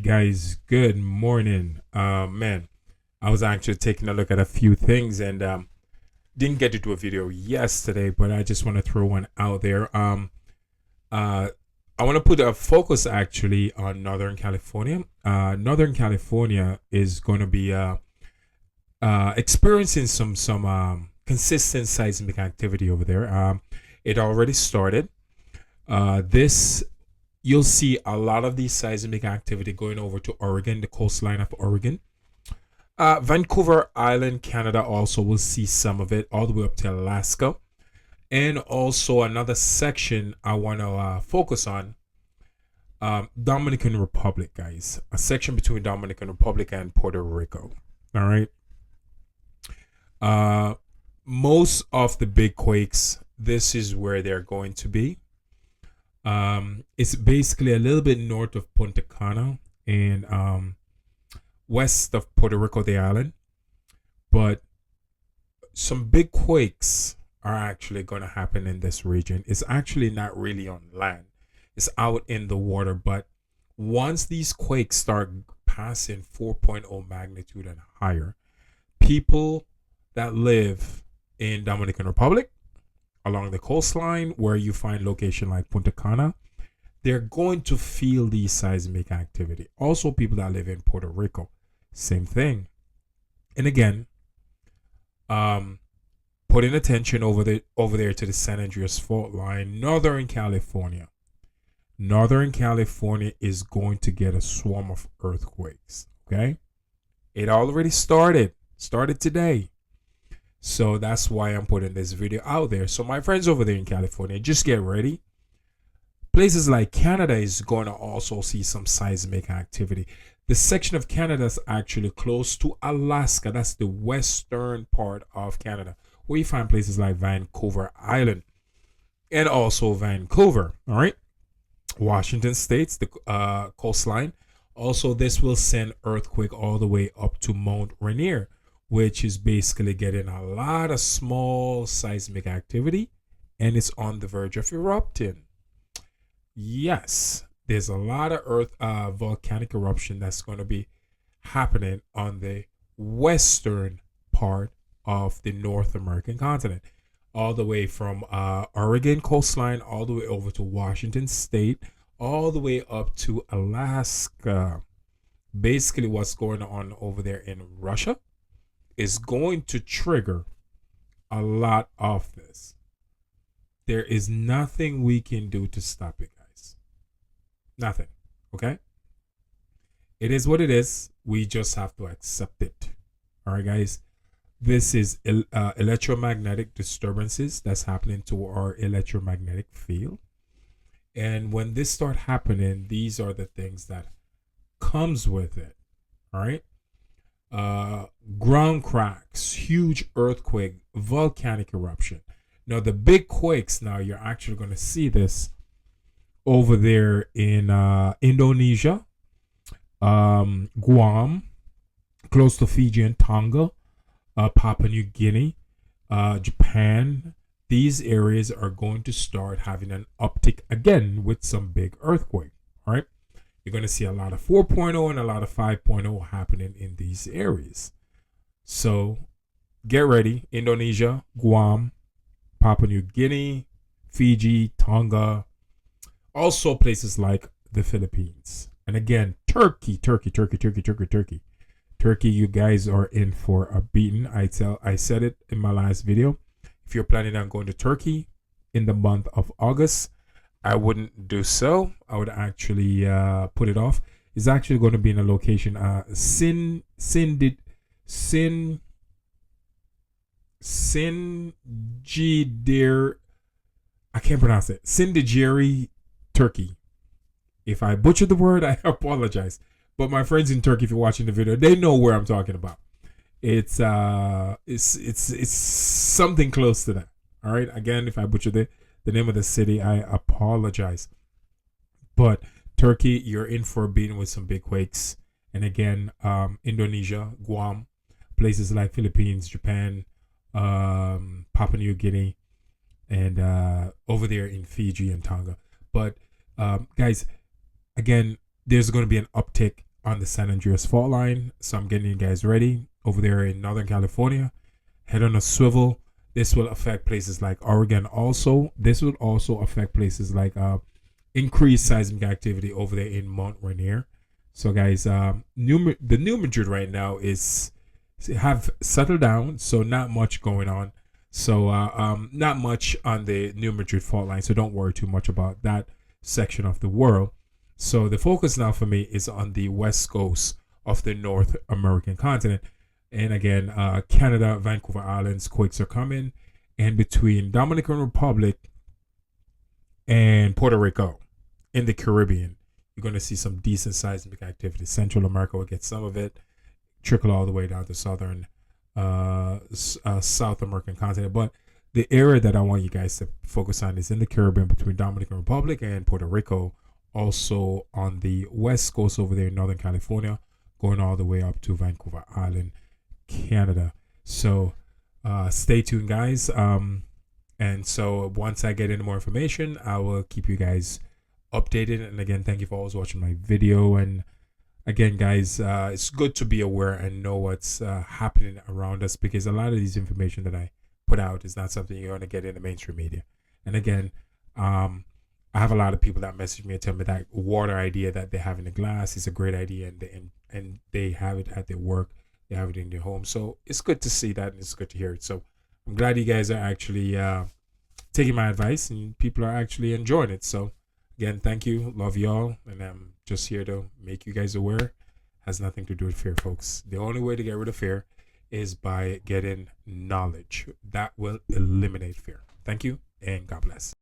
guys, good morning. Man, I was actually taking a look at a few things and didn't get to do a video yesterday, but I just want to throw one out there. Uh, I want to put a focus actually on Northern California. Northern California is going to be experiencing some consistent seismic activity over there. It already started. This You'll see a lot of these seismic activity going over to Oregon, the coastline of Oregon. Vancouver Island, Canada also will see some of it all the way up to Alaska. And also another section I want to focus on, Dominican Republic, guys. A section between Dominican Republic and Puerto Rico. All right. Most of the big quakes, this is where they're going to be. It's basically a little bit north of Punta Cana and west of Puerto Rico, the island. But some big quakes are actually going to happen in this region. It's actually not really on land, it's out in the water. But once these quakes start passing 4.0 magnitude and higher, people that live in Dominican Republic along the coastline where you find location like Punta Cana, they're going to feel the seismic activity. Also, people that live in Puerto Rico, same thing. And again, putting attention over there to the San Andreas fault line, Northern California. Northern California is going to get a swarm of earthquakes. Okay, it already started today. So that's why I'm putting this video out there. So my friends over there in California, just get ready. Places like Canada is going to also see some seismic activity. The section of Canada is actually close to Alaska. That's the western part of Canada, where you find places like Vancouver Island and also Vancouver. All right. Washington State's the coastline. Also, this will send earthquake all the way up to Mount Rainier, which is basically getting a lot of small seismic activity, and it's on the verge of erupting. Yes, there's a lot of volcanic eruption that's going to be happening on the western part of the North American continent, all the way from Oregon coastline, all the way over to Washington State, all the way up to Alaska. Basically, what's going on over there in Russia is going to trigger a lot of this. There is nothing we can do to stop it, guys. Nothing. Okay? It is what it is. We just have to accept it. All right, guys. This is electromagnetic disturbances that's happening to our electromagnetic field. And when this start happening, these are the things that comes with it. All right? Ground cracks, huge earthquake, volcanic eruption. Now the big quakes, now you're actually going to see this over there in Indonesia, Guam, close to Fiji and Tonga, Papua New Guinea, Japan. These areas are going to start having an uptick again with some big earthquake. All right. You're going to see a lot of 4.0 and a lot of 5.0 happening in these areas. So get ready. Indonesia, Guam, Papua New Guinea, Fiji, Tonga. Also places like the Philippines. And again, Turkey. Turkey, you guys are in for a beating. I said it in my last video. If you're planning on going to Turkey in the month of August, I wouldn't do so. I would actually put it off. It's actually going to be in a location, Singidir. I can't pronounce it. Sindigiri, Turkey. If I butchered the word, I apologize. But my friends in Turkey, if you're watching the video, they know where I'm talking about. It's something close to that. All right. Again, if I butchered the name of the city, I apologize. But Turkey, you're in for a beating with some big quakes. And again, Indonesia, Guam, places like Philippines, Japan, Papua New Guinea, and over there in Fiji and Tonga. But guys, again, there's going to be an uptick on the San Andreas fault line. So I'm getting you guys ready over there in Northern California. Head on a swivel. This will affect places like Oregon also. This will also affect places like increased seismic activity over there in Mount Rainier. So guys, the New Madrid right now is have settled down, so not much going on. So not much on the New Madrid fault line. So don't worry too much about that section of the world. So the focus now for me is on the west coast of the North American continent. And again, Canada, Vancouver Islands, quakes are coming. And between Dominican Republic and Puerto Rico in the Caribbean, you're going to see some decent seismic activity. Central America will get some of it, trickle all the way down to southern South American continent. But the area that I want you guys to focus on is in the Caribbean between Dominican Republic and Puerto Rico. Also on the west coast over there in Northern California, going all the way up to Vancouver Island, Canada. So stay tuned, guys. And so once I get any more information, I will keep you guys updated. And again, thank you for always watching my video. And again, guys, it's good to be aware and know what's happening around us, because a lot of these information that I put out is not something you're going to get in the mainstream media. And again, I have a lot of people that message me and tell me that water idea that they have in the glass is a great idea, and they have it at their work, they have it in their home. So it's good to see that, and it's good to hear it. So I'm glad you guys are actually taking my advice, and people are actually enjoying it. So again, thank you, love y'all, and I'm just here to make you guys aware. Has nothing to do with fear, folks. The only way to get rid of fear is by getting knowledge. That will eliminate fear. Thank you, and God bless.